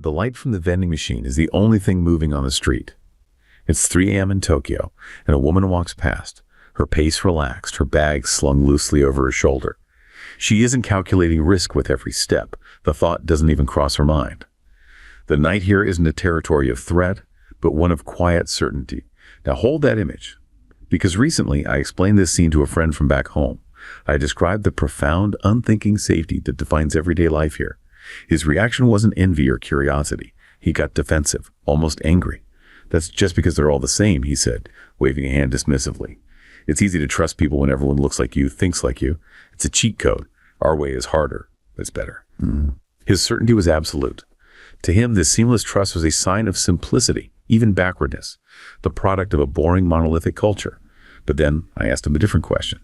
The light from the vending machine is the only thing moving on the street. It's 3 a.m. in Tokyo, and a woman walks past, her pace relaxed, her bag slung loosely over her shoulder. She isn't calculating risk with every step. The thought doesn't even cross her mind. The night here isn't a territory of threat, but one of quiet certainty. Now hold that image, because recently I explained this scene to a friend from back home. I described the profound, unthinking safety that defines everyday life here. His reaction wasn't envy or curiosity. He got defensive, almost angry. "That's just because they're all the same," he said, waving a hand dismissively. "It's easy to trust people when everyone looks like you, thinks like you. It's a cheat code. Our way is harder, but it's better." His certainty was absolute. To him, this seamless trust was a sign of simplicity, even backwardness, the product of a boring monolithic culture. But then I asked him a different question.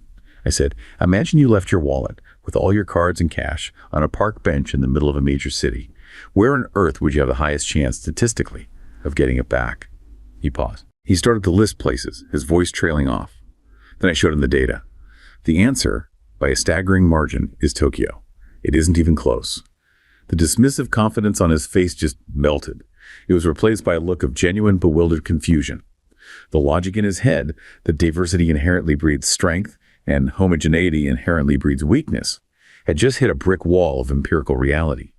I said, "Imagine you left your wallet with all your cards and cash on a park bench in the middle of a major city. Where on earth would you have the highest chance statistically of getting it back?" He paused. He started to list places, his voice trailing off. Then I showed him the data. The answer, by a staggering margin, is Tokyo. It isn't even close. The dismissive confidence on his face just melted. It was replaced by a look of genuine, bewildered confusion. The logic in his head that diversity inherently breeds strength and homogeneity inherently breeds weakness had just hit a brick wall of empirical reality.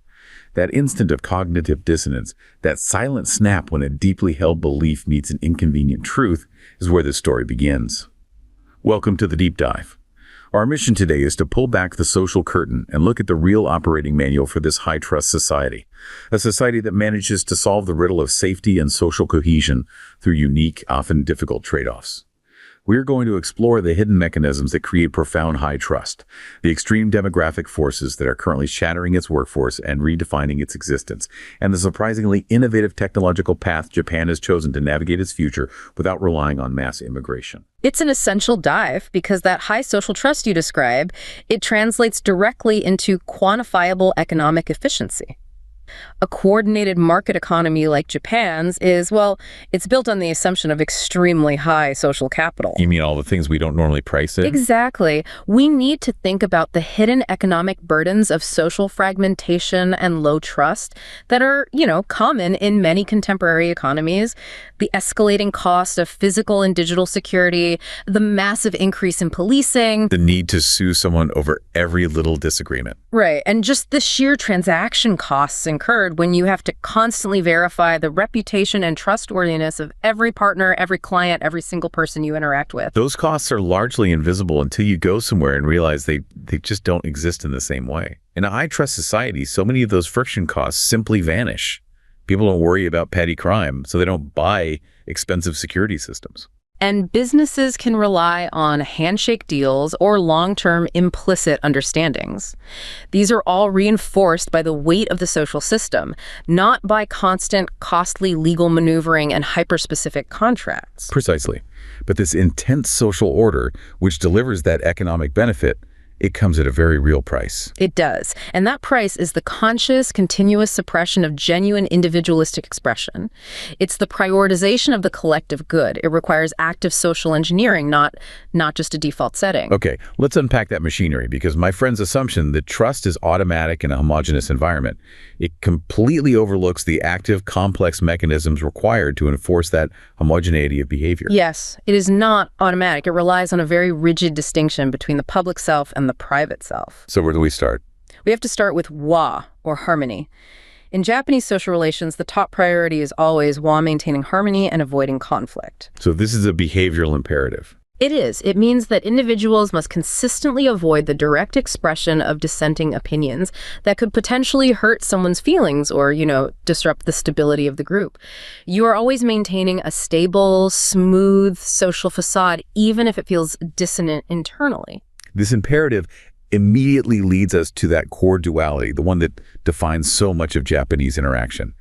That instant of cognitive dissonance, that silent snap when a deeply held belief meets an inconvenient truth, is where this story begins. Welcome to the deep dive. Our mission today is to pull back the social curtain and look at the real operating manual for this high-trust society, a society that manages to solve the riddle of safety and social cohesion through unique, often difficult trade-offs. We're going to explore the hidden mechanisms that create profound high trust, the extreme demographic forces that are currently shattering its workforce and redefining its existence, and the surprisingly innovative technological path Japan has chosen to navigate its future without relying on mass immigration. It's an essential dive because that high social trust you describe, it translates directly into quantifiable economic efficiency. A coordinated market economy like Japan's is, well, it's built on the assumption of extremely high social capital. You mean all the things we don't normally price in? Exactly. We need to think about the hidden economic burdens of social fragmentation and low trust that are, common in many contemporary economies. The escalating cost of physical and digital security, the massive increase in policing. The need to sue someone over every little disagreement. Right, and just the sheer transaction costs incurred when you have to constantly verify the reputation and trustworthiness of every partner, every client, every single person you interact with. Those costs are largely invisible until you go somewhere and realize they just don't exist in the same way. In a high-trust society, so many of those friction costs simply vanish. People don't worry about petty crime, so they don't buy expensive security systems. And businesses can rely on handshake deals or long-term implicit understandings. These are all reinforced by the weight of the social system, not by constant, costly legal maneuvering and hyper-specific contracts. Precisely. But this intense social order, which delivers that economic benefit, it comes at a very real price. It does. And that price is the conscious, continuous suppression of genuine individualistic expression. It's the prioritization of the collective good. It requires active social engineering, not just a default setting. Okay, let's unpack that machinery, because my friend's assumption that trust is automatic in a homogeneous environment, it completely overlooks the active, complex mechanisms required to enforce that homogeneity of behavior. Yes, it is not automatic. It relies on a very rigid distinction between the public self and the private self. So where do we start? We have to start with wa, or harmony. In Japanese social relations, the top priority is always wa, maintaining harmony and avoiding conflict. So this is a behavioral imperative. It is. It means that individuals must consistently avoid the direct expression of dissenting opinions that could potentially hurt someone's feelings or, disrupt the stability of the group. You are always maintaining a stable, smooth social facade, even if it feels dissonant internally. This imperative immediately leads us to that core duality, the one that defines so much of Japanese interaction.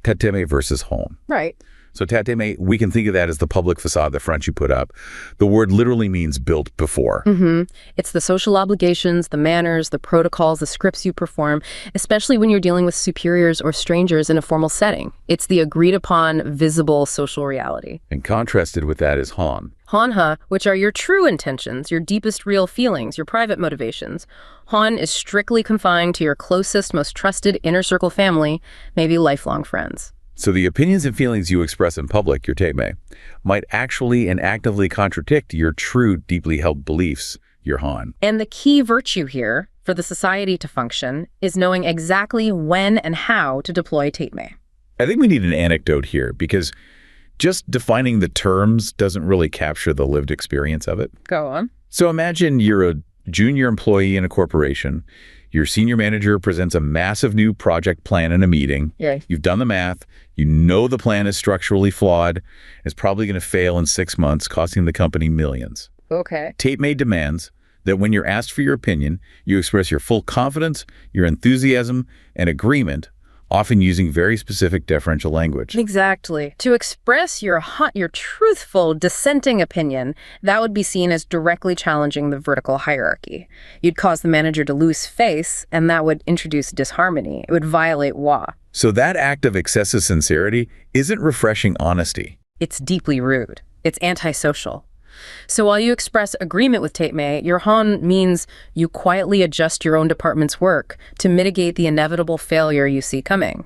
Tatemae versus home. Right. So Tatemae, we can think of that as the public facade, the front you put up. The word literally means built before. It's the social obligations, the manners, the protocols, the scripts you perform, especially when you're dealing with superiors or strangers in a formal setting. It's the agreed upon, visible social reality. And contrasted with that is Han. Hanha, which are your true intentions, your deepest real feelings, your private motivations. Han is strictly confined to your closest, most trusted inner circle family, maybe lifelong friends. So the opinions and feelings you express in public, your Tatemae, might actually and actively contradict your true, deeply held beliefs, your Han. And the key virtue here, for the society to function, is knowing exactly when and how to deploy Tatemae. I think we need an anecdote here, because just defining the terms doesn't really capture the lived experience of it. Go on. So imagine you're a junior employee in a corporation. Your senior manager presents a massive new project plan in a meeting. Yeah. You've done the math. You know the plan is structurally flawed. It's probably going to fail in 6 months, costing the company millions. Okay. Tatemae demands that when you're asked for your opinion, you express your full confidence, your enthusiasm, and agreement, often using very specific deferential language. Exactly. To express your truthful, dissenting opinion, that would be seen as directly challenging the vertical hierarchy. You'd cause the manager to lose face, and that would introduce disharmony. It would violate wa. So that act of excessive sincerity isn't refreshing honesty. It's deeply rude. It's antisocial. So while you express agreement with Tatemae, your Han means you quietly adjust your own department's work to mitigate the inevitable failure you see coming.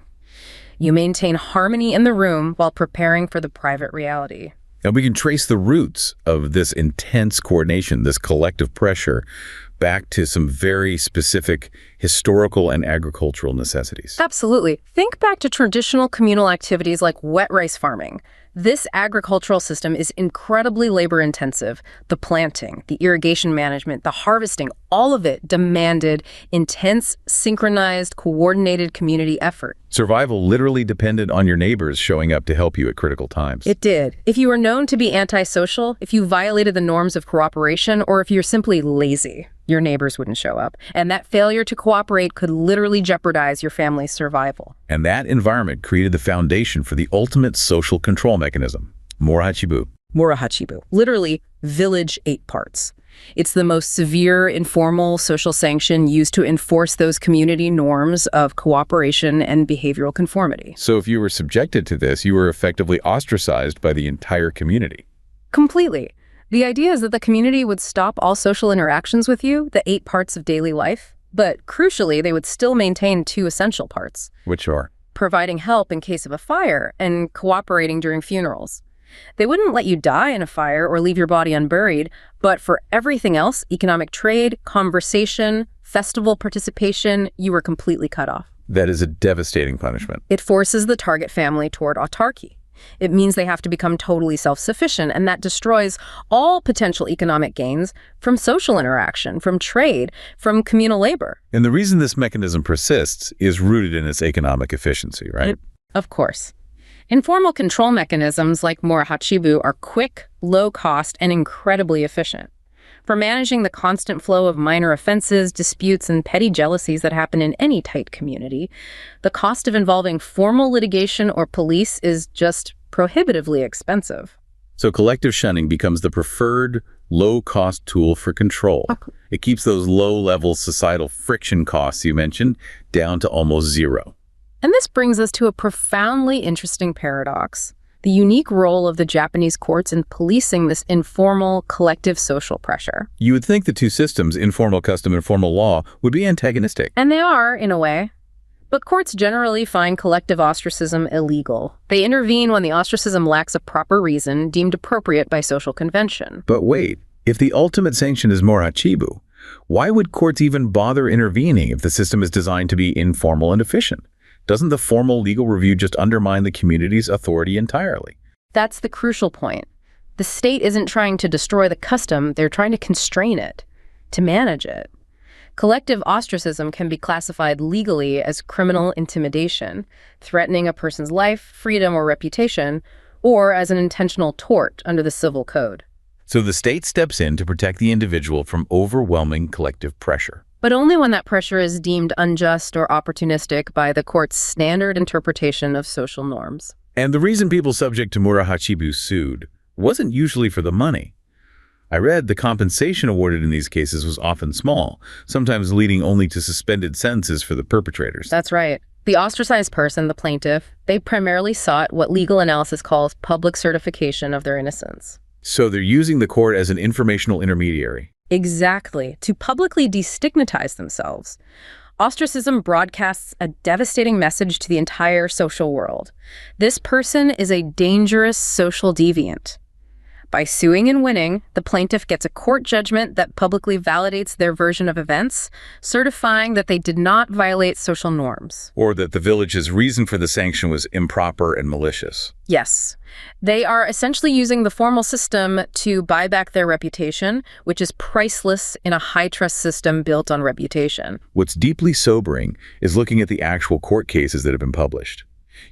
You maintain harmony in the room while preparing for the private reality. And we can trace the roots of this intense coordination, this collective pressure, back to some very specific historical and agricultural necessities. Absolutely. Think back to traditional communal activities like wet rice farming. This agricultural system is incredibly labor-intensive. The planting, the irrigation management, the harvesting, all of it demanded intense, synchronized, coordinated community effort. Survival literally depended on your neighbors showing up to help you at critical times. It did. If you were known to be antisocial, if you violated the norms of cooperation, or if you're simply lazy, your neighbors wouldn't show up. And that failure to cooperate could literally jeopardize your family's survival. And that environment created the foundation for the ultimate social control mechanism, Morohachibu. Morohachibu, literally village 8 parts. It's the most severe, informal social sanction used to enforce those community norms of cooperation and behavioral conformity. So if you were subjected to this, you were effectively ostracized by the entire community. Completely. The idea is that the community would stop all social interactions with you, the 8 parts of daily life, but crucially, they would still maintain 2 essential parts. Which are? Providing help in case of a fire and cooperating during funerals. They wouldn't let you die in a fire or leave your body unburied, but for everything else, economic trade, conversation, festival participation, you were completely cut off. That is a devastating punishment. It forces the target family toward autarky. It means they have to become totally self-sufficient, and that destroys all potential economic gains from social interaction, from trade, from communal labor. And the reason this mechanism persists is rooted in its economic efficiency, right? Of course. Informal control mechanisms like Morohachibu are quick, low-cost, and incredibly efficient. For managing the constant flow of minor offenses, disputes, and petty jealousies that happen in any tight community, the cost of involving formal litigation or police is just prohibitively expensive. So collective shunning becomes the preferred low-cost tool for control. It keeps those low-level societal friction costs you mentioned down to almost zero. And this brings us to a profoundly interesting paradox: the unique role of the Japanese courts in policing this informal, collective social pressure. You would think the two systems, informal custom and formal law, would be antagonistic. And they are, in a way. But courts generally find collective ostracism illegal. They intervene when the ostracism lacks a proper reason deemed appropriate by social convention. But wait, if the ultimate sanction is Morohachibu, why would courts even bother intervening if the system is designed to be informal and efficient? Doesn't the formal legal review just undermine the community's authority entirely? That's the crucial point. The state isn't trying to destroy the custom, they're trying to constrain it, to manage it. Collective ostracism can be classified legally as criminal intimidation, threatening a person's life, freedom, or reputation, or as an intentional tort under the civil code. So the state steps in to protect the individual from overwhelming collective pressure. But only when that pressure is deemed unjust or opportunistic by the court's standard interpretation of social norms. And the reason people subject to Morohachibu sued wasn't usually for the money. I read the compensation awarded in these cases was often small, sometimes leading only to suspended sentences for the perpetrators. That's right. The ostracized person, the plaintiff, they primarily sought what legal analysis calls public certification of their innocence. So they're using the court as an informational intermediary. Exactly, to publicly destigmatize themselves. Ostracism broadcasts a devastating message to the entire social world. This person is a dangerous social deviant. By suing and winning, the plaintiff gets a court judgment that publicly validates their version of events, certifying that they did not violate social norms. Or that the village's reason for the sanction was improper and malicious. Yes. They are essentially using the formal system to buy back their reputation, which is priceless in a high-trust system built on reputation. What's deeply sobering is looking at the actual court cases that have been published.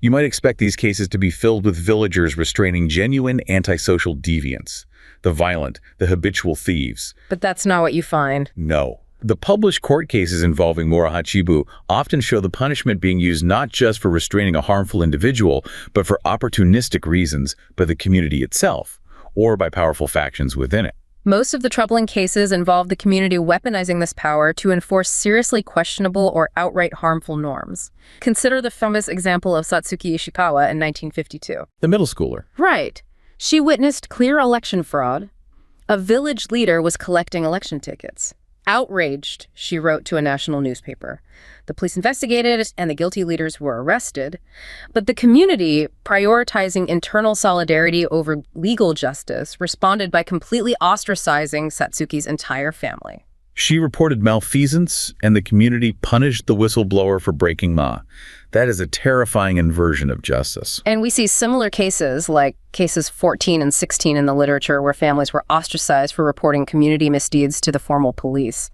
You might expect these cases to be filled with villagers restraining genuine antisocial deviants, the violent, the habitual thieves. But that's not what you find. No. The published court cases involving Morohachibu often show the punishment being used not just for restraining a harmful individual, but for opportunistic reasons by the community itself, or by powerful factions within it. Most of the troubling cases involve the community weaponizing this power to enforce seriously questionable or outright harmful norms. Consider the famous example of Satsuki Ishikawa in 1952. The middle schooler. Right. She witnessed clear election fraud. A village leader was collecting election tickets. Outraged, she wrote to a national newspaper. The police investigated, and the guilty leaders were arrested. But the community, prioritizing internal solidarity over legal justice, responded by completely ostracizing Satsuki's entire family. She reported malfeasance, and the community punished the whistleblower for breaking law. That is a terrifying inversion of justice. And we see similar cases, like cases 14 and 16 in the literature, where families were ostracized for reporting community misdeeds to the formal police.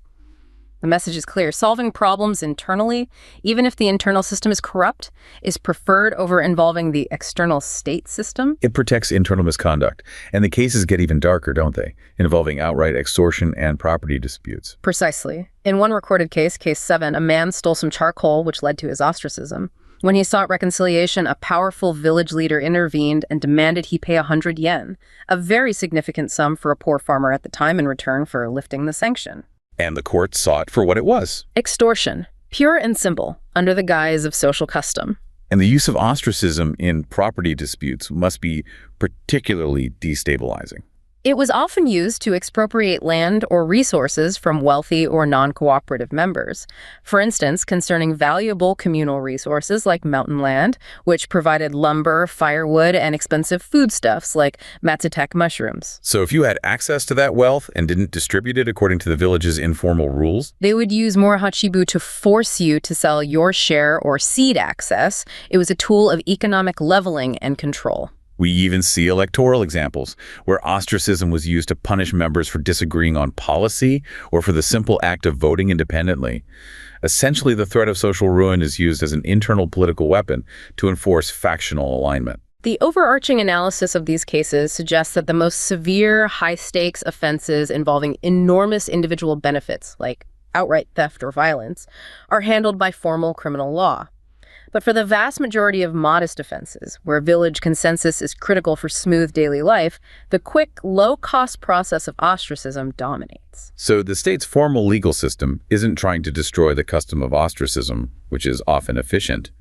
The message is clear. Solving problems internally, even if the internal system is corrupt, is preferred over involving the external state system. It protects internal misconduct. And the cases get even darker, don't they? Involving outright extortion and property disputes. Precisely. In one recorded case, case 7, a man stole some charcoal, which led to his ostracism. When he sought reconciliation, a powerful village leader intervened and demanded he pay 100 yen, a very significant sum for a poor farmer at the time, in return for lifting the sanction. And the court saw it for what it was. Extortion, pure and simple, under the guise of social custom. And the use of ostracism in property disputes must be particularly destabilizing. It was often used to expropriate land or resources from wealthy or non-cooperative members. For instance, concerning valuable communal resources like mountain land, which provided lumber, firewood, and expensive foodstuffs like matsutake mushrooms. So if you had access to that wealth and didn't distribute it according to the village's informal rules, they would use Morohachibu to force you to sell your share or cede access. It was a tool of economic leveling and control. We even see electoral examples where ostracism was used to punish members for disagreeing on policy or for the simple act of voting independently. Essentially, the threat of social ruin is used as an internal political weapon to enforce factional alignment. The overarching analysis of these cases suggests that the most severe, high-stakes offenses involving enormous individual benefits, like outright theft or violence, are handled by formal criminal law. But for the vast majority of modest offenses, where village consensus is critical for smooth daily life, the quick, low-cost process of ostracism dominates. So the state's formal legal system isn't trying to destroy the custom of ostracism, which is often efficient.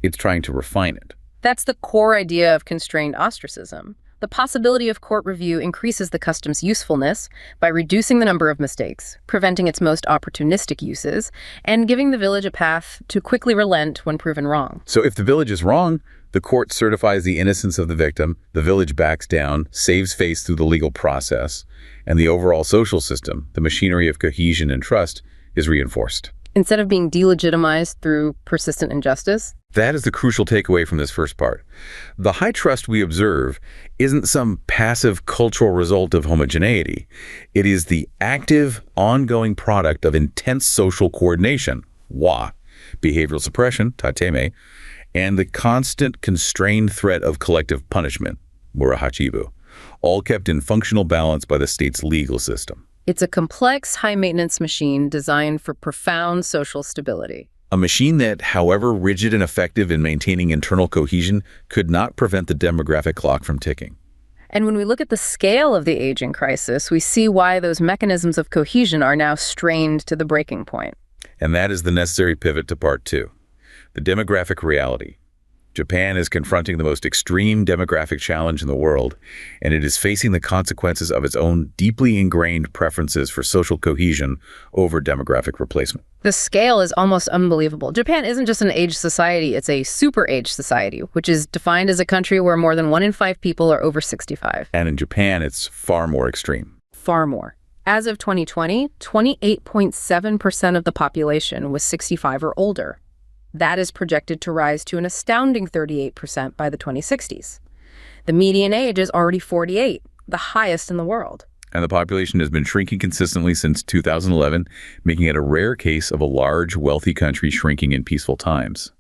It's trying to refine it. That's the core idea of constrained ostracism. The possibility of court review increases the custom's usefulness by reducing the number of mistakes, preventing its most opportunistic uses, and giving the village a path to quickly relent when proven wrong. So if the village is wrong, the court certifies the innocence of the victim, the village backs down, saves face through the legal process, and the overall social system, the machinery of cohesion and trust, is reinforced. Instead of being delegitimized through persistent injustice? That is the crucial takeaway from this first part. The high trust we observe isn't some passive cultural result of homogeneity. It is the active, ongoing product of intense social coordination, behavioral suppression, Tatemae, and the constant constrained threat of collective punishment, Morohachibu, all kept in functional balance by the state's legal system. It's a complex, high-maintenance machine designed for profound social stability. A machine that, however rigid and effective in maintaining internal cohesion, could not prevent the demographic clock from ticking. And when we look at the scale of the aging crisis, we see why those mechanisms of cohesion are now strained to the breaking point. And that is the necessary pivot to part two, the demographic reality. Japan is confronting the most extreme demographic challenge in the world, and it is facing the consequences of its own deeply ingrained preferences for social cohesion over demographic replacement. The scale is almost unbelievable. Japan isn't just an aged society, it's a super-aged society, which is defined as a country where more than 1 in 5 people are over 65. And in Japan, it's far more extreme. Far more. As of 2020, 28.7% of the population was 65 or older. That is projected to rise to an astounding 38% by the 2060s. The median age is already 48, the highest in the world. And the population has been shrinking consistently since 2011, making it a rare case of a large, wealthy country shrinking in peaceful times.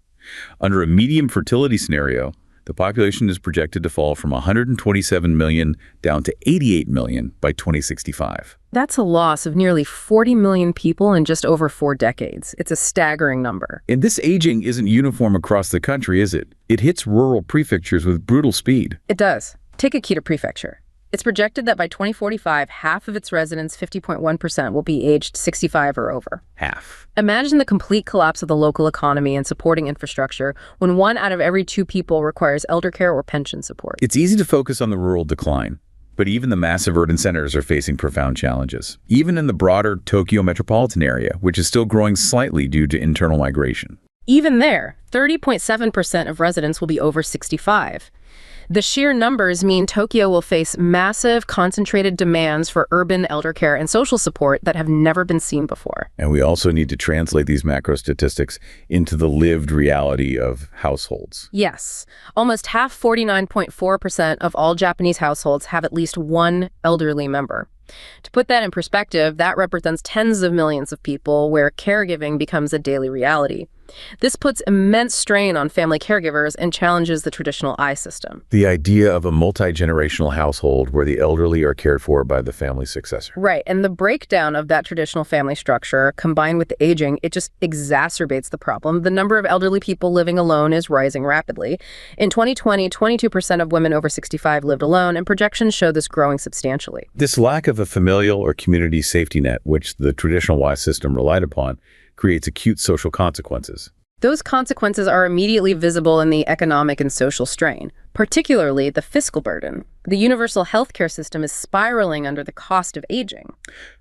Under a medium fertility scenario, the population is projected to fall from 127 million down to 88 million by 2065. That's a loss of nearly 40 million people in just over 4 decades. It's a staggering number. And this aging isn't uniform across the country, is it? It hits rural prefectures with brutal speed. It does. Take Akita Prefecture. It's projected that by 2045, half of its residents, 50.1%, will be aged 65 or over. Half. Imagine the complete collapse of the local economy and supporting infrastructure when 1 out of every 2 people requires elder care or pension support. It's easy to focus on the rural decline, but even the massive urban centers are facing profound challenges. Even in the broader Tokyo metropolitan area, which is still growing slightly due to internal migration. Even there, 30.7% of residents will be over 65. The sheer numbers mean Tokyo will face massive, concentrated demands for urban elder care and social support that have never been seen before. And we also need to translate these macro statistics into the lived reality of households. Yes. Almost half, 49.4% of all Japanese households have at least one elderly member. To put that in perspective, that represents tens of millions of people where caregiving becomes a daily reality. This puts immense strain on family caregivers and challenges the traditional I system. The idea of a multi-generational household where the elderly are cared for by the family successor. Right, and the breakdown of that traditional family structure, combined with the aging, it just exacerbates the problem. The number of elderly people living alone is rising rapidly. In 2020, 22% of women over 65 lived alone, and projections show this growing substantially. This lack of a familial or community safety net, which the traditional Y system relied upon, creates acute social consequences. Those consequences are immediately visible in the economic and social strain, particularly the fiscal burden. The universal healthcare system is spiraling under the cost of aging.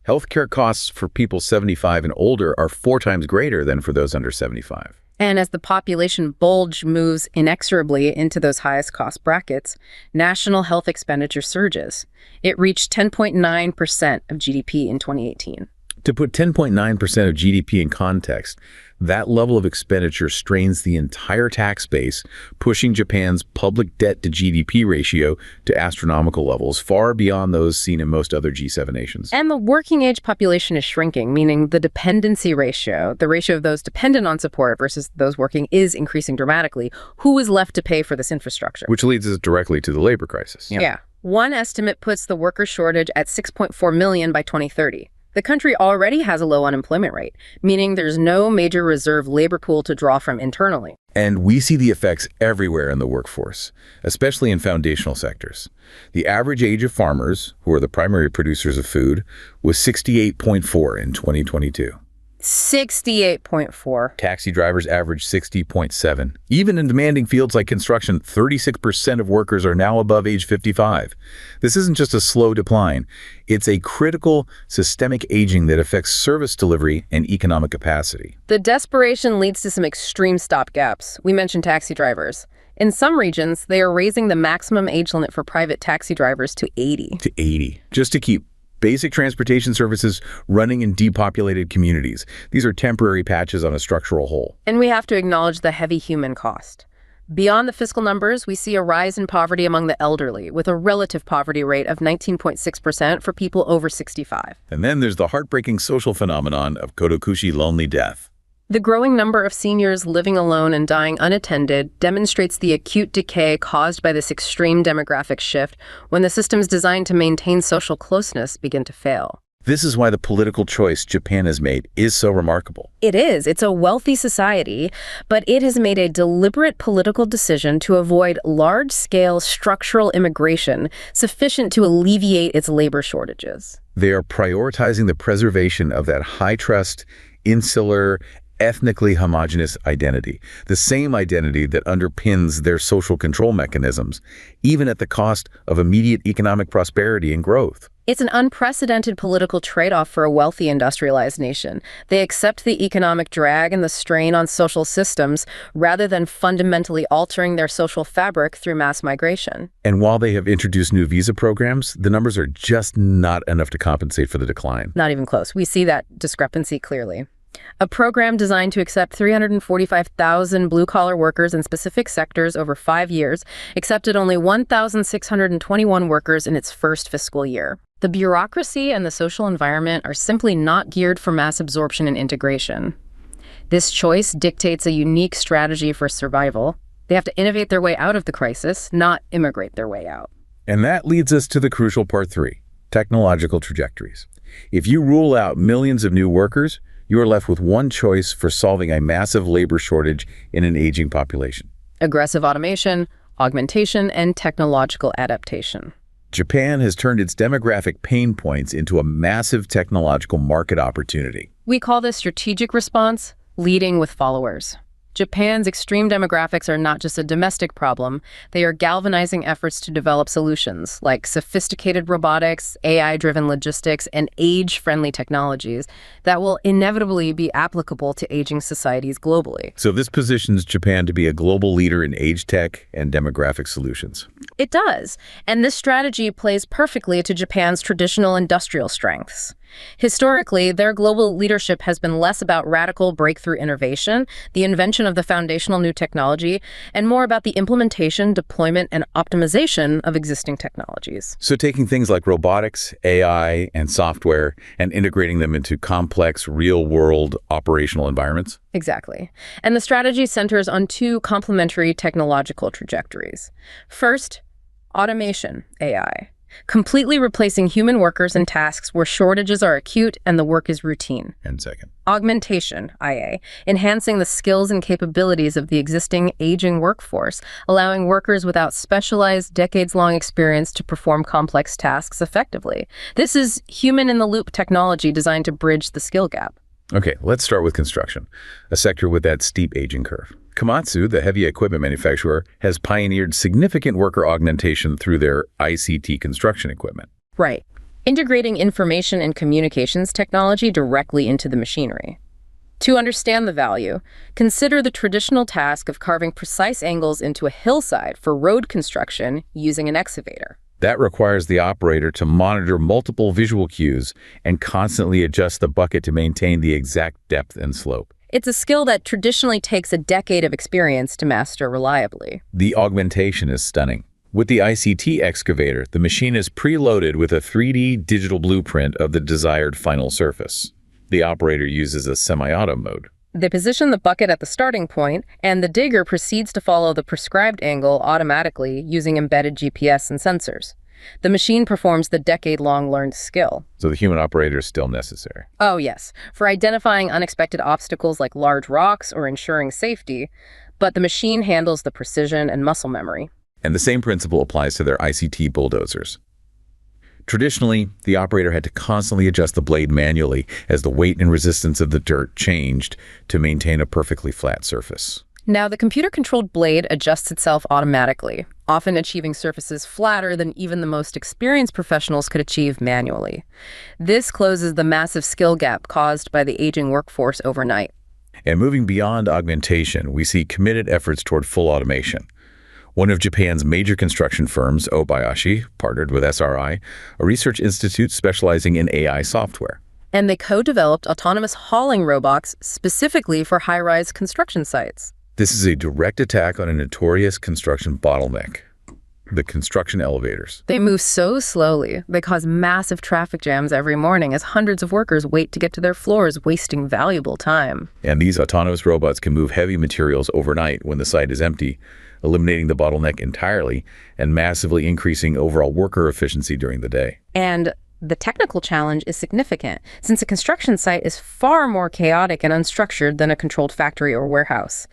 Healthcare costs for people 75 and older are 4 times greater than for those under 75. And as the population bulge moves inexorably into those highest cost brackets, national health expenditure surges. It reached 10.9% of GDP in 2018. To put 10.9% of GDP in context, that level of expenditure strains the entire tax base, pushing Japan's public debt to GDP ratio to astronomical levels, far beyond those seen in most other G7 nations. And the working age population is shrinking, meaning the dependency ratio, the ratio of those dependent on support versus those working, is increasing dramatically. Who is left to pay for this infrastructure? Which leads us directly to the labor crisis. Yeah. One estimate puts the worker shortage at 6.4 million by 2030. The country already has a low unemployment rate, meaning there's no major reserve labor pool to draw from internally. And we see the effects everywhere in the workforce, especially in foundational sectors. The average age of farmers, who are the primary producers of food, was 68.4 in 2022. 68.4. Taxi drivers average 60.7. Even in demanding fields like construction, 36% of workers are now above age 55. This isn't just a slow decline. It's a critical systemic aging that affects service delivery and economic capacity. The desperation leads to some extreme stopgaps. We mentioned taxi drivers. In some regions, they are raising the maximum age limit for private taxi drivers to 80. To 80, just to keep basic transportation services running in depopulated communities. These are temporary patches on a structural hole. And we have to acknowledge the heavy human cost. Beyond the fiscal numbers, we see a rise in poverty among the elderly, with a relative poverty rate of 19.6% for people over 65. And then there's the heartbreaking social phenomenon of kodokushi, lonely death. The growing number of seniors living alone and dying unattended demonstrates the acute decay caused by this extreme demographic shift when the systems designed to maintain social closeness begin to fail. This is why the political choice Japan has made is so remarkable. It is. It's a wealthy society, but it has made a deliberate political decision to avoid large-scale structural immigration sufficient to alleviate its labor shortages. They are prioritizing the preservation of that high-trust, insular, ethnically homogeneous identity, the same identity that underpins their social control mechanisms, even at the cost of immediate economic prosperity and growth. It's an unprecedented political trade-off for a wealthy industrialized nation. They accept the economic drag and the strain on social systems rather than fundamentally altering their social fabric through mass migration. And while they have introduced new visa programs, the numbers are just not enough to compensate for the decline. Not even close. We see that discrepancy clearly. A program designed to accept 345,000 blue-collar workers in specific sectors over 5 years accepted only 1,621 workers in its first fiscal year. The bureaucracy and the social environment are simply not geared for mass absorption and integration. This choice dictates a unique strategy for survival. They have to innovate their way out of the crisis, not immigrate their way out. And that leads us to the crucial part 3, technological trajectories. If you rule out millions of new workers, you are left with one choice for solving a massive labor shortage in an aging population: Aggressive automation, augmentation, and technological adaptation. Japan has turned its demographic pain points into a massive technological market opportunity. We call this strategic response, leading with followers. Japan's extreme demographics are not just a domestic problem, they are galvanizing efforts to develop solutions like sophisticated robotics, AI-driven logistics, and age-friendly technologies that will inevitably be applicable to aging societies globally. So this positions Japan to be a global leader in age tech and demographic solutions. It does, and this strategy plays perfectly to Japan's traditional industrial strengths. Historically, their global leadership has been less about radical breakthrough innovation, the invention of the foundational new technology, and more about the implementation, deployment, and optimization of existing technologies. So taking things like robotics, AI, and software and integrating them into complex, real-world operational environments? Exactly. And the strategy centers on 2 complementary technological trajectories. First, automation, AI. Completely replacing human workers in tasks where shortages are acute and the work is routine. And second, Augmentation, IA, enhancing the skills and capabilities of the existing aging workforce, allowing workers without specialized, decades-long experience to perform complex tasks effectively. This is human-in-the-loop technology designed to bridge the skill gap. Okay, let's start with construction, a sector with that steep aging curve. Komatsu, the heavy equipment manufacturer, has pioneered significant worker augmentation through their ICT construction equipment. Right. Integrating information and communications technology directly into the machinery. To understand the value, consider the traditional task of carving precise angles into a hillside for road construction using an excavator. That requires the operator to monitor multiple visual cues and constantly adjust the bucket to maintain the exact depth and slope. It's a skill that traditionally takes a decade of experience to master reliably. The augmentation is stunning. With the ICT excavator, the machine is preloaded with a 3D digital blueprint of the desired final surface. The operator uses a semi-auto mode. They position the bucket at the starting point, and the digger proceeds to follow the prescribed angle automatically using embedded GPS and sensors. The machine performs the decade-long learned skill. So the human operator is still necessary. Oh, yes, for identifying unexpected obstacles like large rocks or ensuring safety, but the machine handles the precision and muscle memory. And the same principle applies to their ICT bulldozers. Traditionally, the operator had to constantly adjust the blade manually as the weight and resistance of the dirt changed to maintain a perfectly flat surface. Now, the computer-controlled blade adjusts itself automatically, often achieving surfaces flatter than even the most experienced professionals could achieve manually. This closes the massive skill gap caused by the aging workforce overnight. And moving beyond augmentation, we see committed efforts toward full automation. One of Japan's major construction firms, Obayashi, partnered with SRI, a research institute specializing in AI software. And they co-developed autonomous hauling robots specifically for high-rise construction sites. This is a direct attack on a notorious construction bottleneck: the construction elevators. They move so slowly, they cause massive traffic jams every morning as hundreds of workers wait to get to their floors, wasting valuable time. And these autonomous robots can move heavy materials overnight when the site is empty, eliminating the bottleneck entirely and massively increasing overall worker efficiency during the day. And The technical challenge is significant, since a construction site is far more chaotic and unstructured than a controlled factory or warehouse.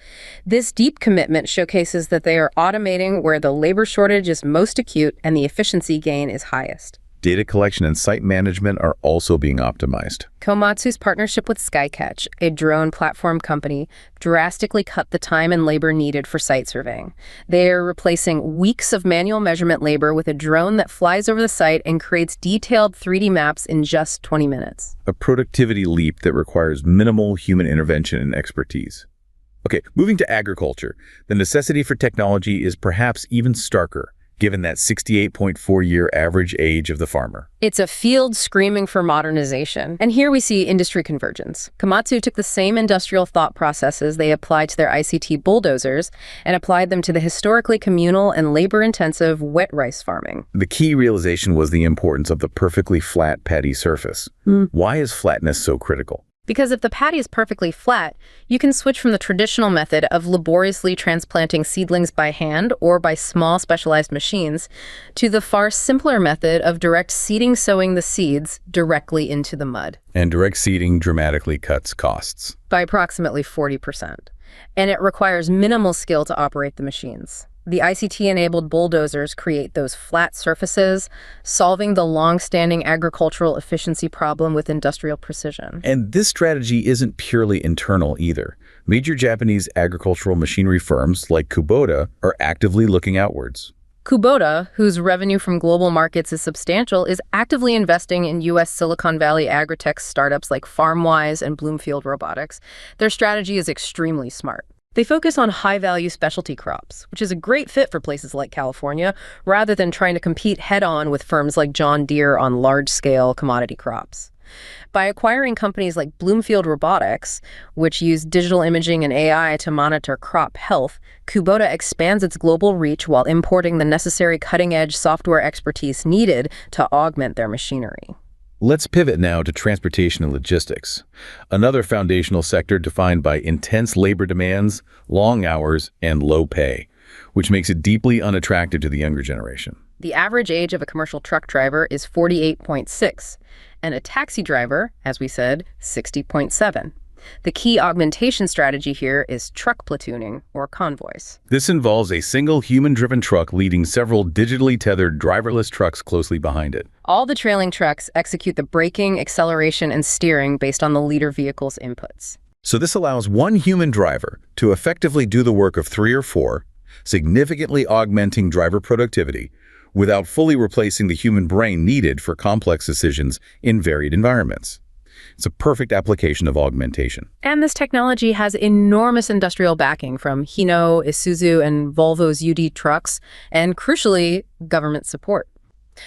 This deep commitment showcases that they are automating where the labor shortage is most acute and the efficiency gain is highest. Data collection and site management are also being optimized. Komatsu's partnership with Skycatch, a drone platform company, drastically cut the time and labor needed for site surveying. They are replacing weeks of manual measurement labor with a drone that flies over the site and creates detailed 3D maps in just 20 minutes. A productivity leap that requires minimal human intervention and expertise. Okay, moving to agriculture, the necessity for technology is perhaps even starker, given that 68.4-year average age of the farmer. It's a field screaming for modernization. And here we see industry convergence. Komatsu took the same industrial thought processes they applied to their ICT bulldozers and applied them to the historically communal and labor-intensive wet rice farming. The key realization was the importance of the perfectly flat paddy surface. Why is flatness so critical? Because if the paddy is perfectly flat, you can switch from the traditional method of laboriously transplanting seedlings by hand or by small specialized machines to the far simpler method of direct seeding, sowing the seeds directly into the mud. And direct seeding dramatically cuts costs by approximately 40%. And it requires minimal skill to operate the machines. The ICT-enabled bulldozers create those flat surfaces, solving the long-standing agricultural efficiency problem with industrial precision. And this strategy isn't purely internal either. Major Japanese agricultural machinery firms like Kubota are actively looking outwards. Kubota, whose revenue from global markets is substantial, is actively investing in U.S. Silicon Valley agritech startups like FarmWise and Bloomfield Robotics. Their strategy is extremely smart. They focus on high-value specialty crops, which is a great fit for places like California, rather than trying to compete head-on with firms like John Deere on large-scale commodity crops. By acquiring companies like Bloomfield Robotics, which use digital imaging and AI to monitor crop health, Kubota expands its global reach while importing the necessary cutting-edge software expertise needed to augment their machinery. Let's pivot now to transportation and logistics, another foundational sector defined by intense labor demands, long hours, and low pay, which makes it deeply unattractive to the younger generation. The average age of a commercial truck driver is 48.6, and a taxi driver, as we said, 60.7. The key augmentation strategy here is truck platooning, or convoys. This involves a single human-driven truck leading several digitally tethered driverless trucks closely behind it. All the trailing trucks execute the braking, acceleration, and steering based on the leader vehicle's inputs. So this allows one human driver to effectively do the work of 3 or 4, significantly augmenting driver productivity without fully replacing the human brain needed for complex decisions in varied environments. It's a perfect application of augmentation. And this technology has enormous industrial backing from Hino, Isuzu, and Volvo's UD trucks, and crucially, government support.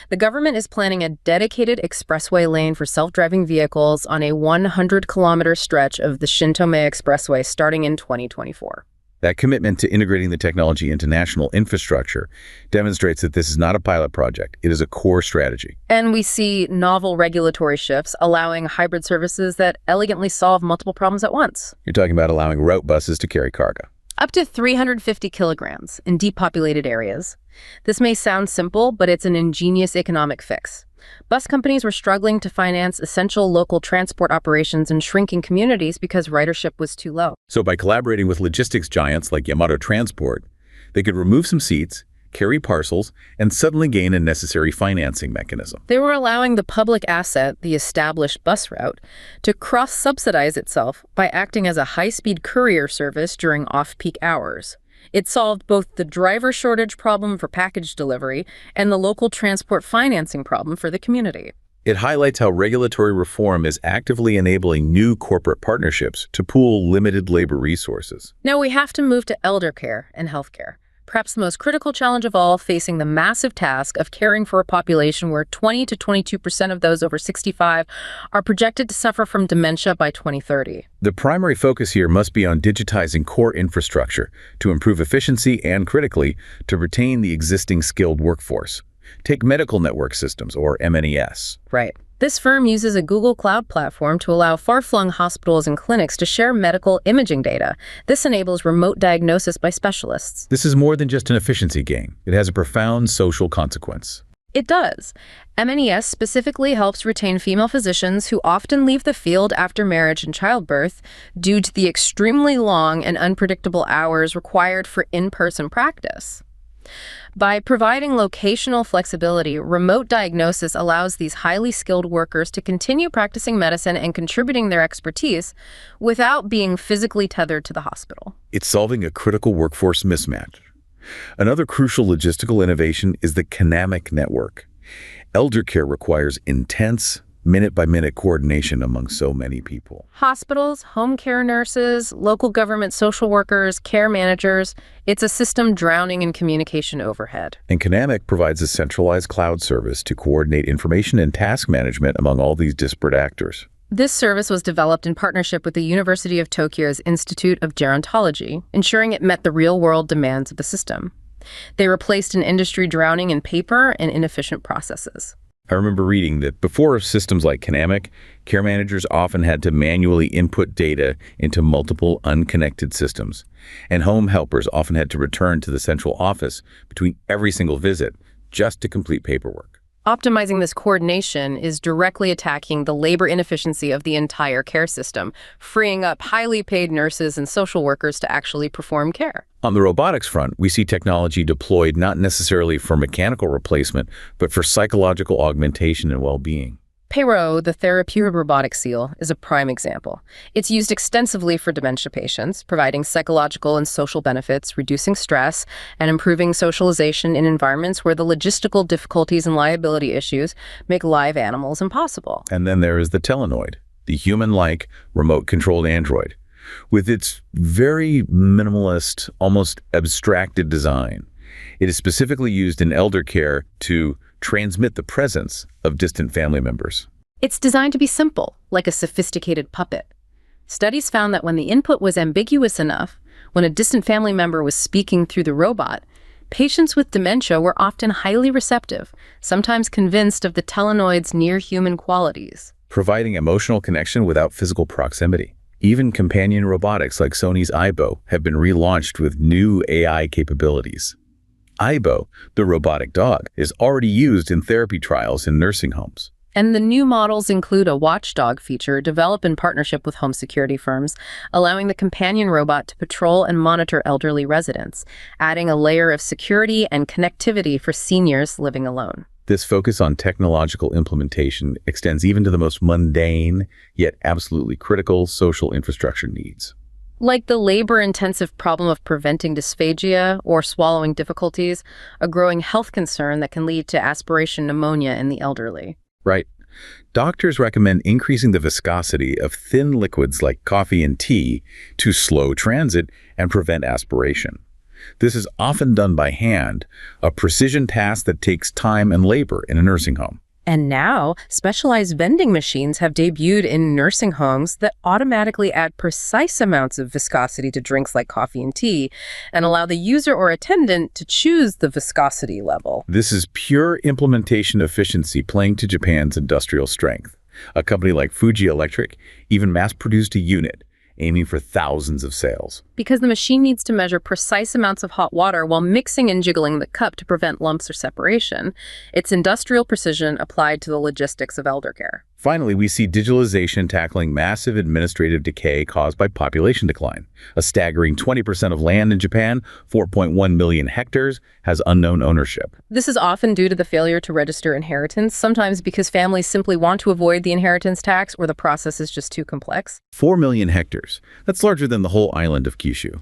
The government is planning a dedicated expressway lane for self-driving vehicles on a 100-kilometer stretch of the Tatemae Expressway starting in 2024. That commitment to integrating the technology into national infrastructure demonstrates that this is not a pilot project. It is a core strategy. And we see novel regulatory shifts allowing hybrid services that elegantly solve multiple problems at once. You're talking about allowing route buses to carry cargo. Up to 350 kilograms in depopulated areas. This may sound simple, but it's an ingenious economic fix. Bus companies were struggling to finance essential local transport operations in shrinking communities because ridership was too low. So by collaborating with logistics giants like Yamato Transport, they could remove some seats, carry parcels, and suddenly gain a necessary financing mechanism. They were allowing the public asset, the established bus route, to cross-subsidize itself by acting as a high-speed courier service during off-peak hours. It solved both the driver shortage problem for package delivery and the local transport financing problem for the community. It highlights how regulatory reform is actively enabling new corporate partnerships to pool limited labor resources. Now we have to move to elder care and healthcare. Perhaps the most critical challenge of all, facing the massive task of caring for a population where 20 to 22% of those over 65 are projected to suffer from dementia by 2030. The primary focus here must be on digitizing core infrastructure to improve efficiency and, critically, to retain the existing skilled workforce. Take medical network systems, or MNES. Right. This firm uses a Google Cloud platform to allow far-flung hospitals and clinics to share medical imaging data. This enables remote diagnosis by specialists. This is more than just an efficiency gain. It has a profound social consequence. It does. MNES specifically helps retain female physicians who often leave the field after marriage and childbirth due to the extremely long and unpredictable hours required for in-person practice. By providing locational flexibility, remote diagnosis allows these highly skilled workers to continue practicing medicine and contributing their expertise without being physically tethered to the hospital. It's solving a critical workforce mismatch. Another crucial logistical innovation is the Consequently network. Elder care requires intense, minute-by-minute coordination among so many people. Hospitals, home care nurses, local government social workers, care managers, it's a system drowning in communication overhead. And Consequently provides a centralized cloud service to coordinate information and task management among all these disparate actors. This service was developed in partnership with the University of Tokyo's Institute of Gerontology, ensuring it met the real-world demands of the system. They replaced an industry drowning in paper and inefficient processes. I remember reading that before systems like Consequently, care managers often had to manually input data into multiple unconnected systems, and home helpers often had to return to the central office between every single visit just to complete paperwork. Optimizing this coordination is directly attacking the labor inefficiency of the entire care system, freeing up highly paid nurses and social workers to actually perform care. On the robotics front, we see technology deployed not necessarily for mechanical replacement, but for psychological augmentation and well-being. Pero, the therapeutic robotic seal, is a prime example. It's used extensively for dementia patients, providing psychological and social benefits, reducing stress, and improving socialization in environments where the logistical difficulties and liability issues make live animals impossible. And then there is the Telenoid, the human-like, remote-controlled android. With its very minimalist, almost abstracted design, it is specifically used in elder care to transmit the presence of distant family members. It's designed to be simple, like a sophisticated puppet. Studies found that when the input was ambiguous enough, when a distant family member was speaking through the robot, patients with dementia were often highly receptive, sometimes convinced of the Telenoid's near-human qualities. Providing emotional connection without physical proximity. Even companion robotics like Sony's Aibo have been relaunched with new AI capabilities. Aibo, the robotic dog, is already used in therapy trials in nursing homes. And the new models include a watchdog feature developed in partnership with home security firms, allowing the companion robot to patrol and monitor elderly residents, adding a layer of security and connectivity for seniors living alone. This focus on technological implementation extends even to the most mundane, yet absolutely critical social infrastructure needs. Like the labor-intensive problem of preventing dysphagia or swallowing difficulties, a growing health concern that can lead to aspiration pneumonia in the elderly. Right. Doctors recommend increasing the viscosity of thin liquids like coffee and tea to slow transit and prevent aspiration. This is often done by hand, a precision task that takes time and labor in a nursing home. And now, specialized vending machines have debuted in nursing homes that automatically add precise amounts of viscosity to drinks like coffee and tea and allow the user or attendant to choose the viscosity level. This is pure implementation efficiency playing to Japan's industrial strength. A company like Fuji Electric even mass-produced a unit, aiming for thousands of sales. Because the machine needs to measure precise amounts of hot water while mixing and jiggling the cup to prevent lumps or separation, it's industrial precision applied to the logistics of elder care. Finally, we see digitalization tackling massive administrative decay caused by population decline. A staggering 20% of land in Japan, 4.1 million hectares, has unknown ownership. This is often due to the failure to register inheritance, sometimes because families simply want to avoid the inheritance tax or the process is just too complex. 4 million hectares. That's larger than the whole island of Kyushu.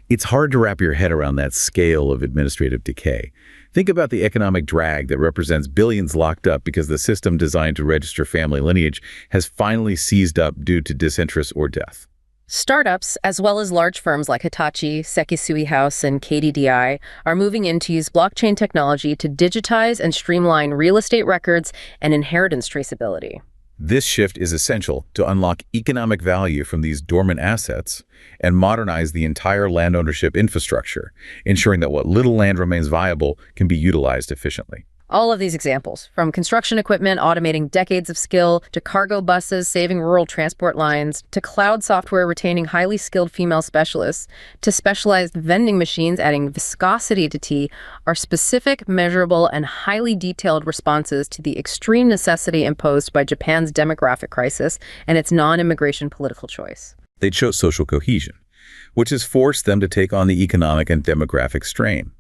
It's hard to wrap your head around that scale of administrative decay. Think about the economic drag that represents billions locked up because the system designed to register family lineage has finally seized up due to disinterest or death. Startups, as well as large firms like Hitachi, Sekisui House, and KDDI, are moving in to use blockchain technology to digitize and streamline real estate records and inheritance traceability. This shift is essential to unlock economic value from these dormant assets and modernize the entire land ownership infrastructure, ensuring that what little land remains viable can be utilized efficiently. All of these examples, from construction equipment automating decades of skill, to cargo buses saving rural transport lines, to cloud software retaining highly skilled female specialists, to specialized vending machines adding viscosity to tea, are specific, measurable, and highly detailed responses to the extreme necessity imposed by Japan's demographic crisis and its non-immigration political choice. They chose social cohesion, which has forced them to take on the economic and demographic strain.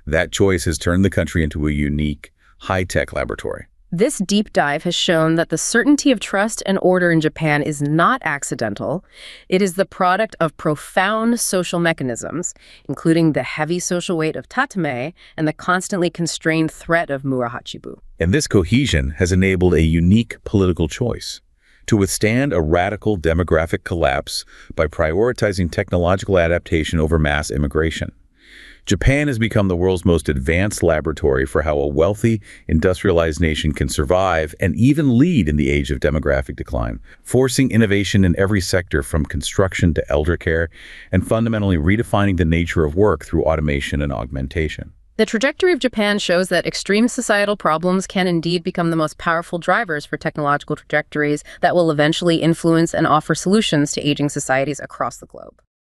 That choice has turned the country into a unique, high-tech laboratory. This deep dive has shown that the certainty of trust and order in Japan is not accidental. It is the product of profound social mechanisms, including the heavy social weight of Tatemae and the constantly constrained threat of Morohachibu. And this cohesion has enabled a unique political choice to withstand a radical demographic collapse by prioritizing technological adaptation over mass immigration. Japan has become the world's most advanced laboratory for how a wealthy, industrialized nation can survive and even lead in the age of demographic decline, forcing innovation in every sector from construction to elder care and fundamentally redefining the nature of work through automation and augmentation. The trajectory of Japan shows that extreme societal problems can indeed become the most powerful drivers for technological trajectories that will eventually influence and offer solutions to aging societies across the globe.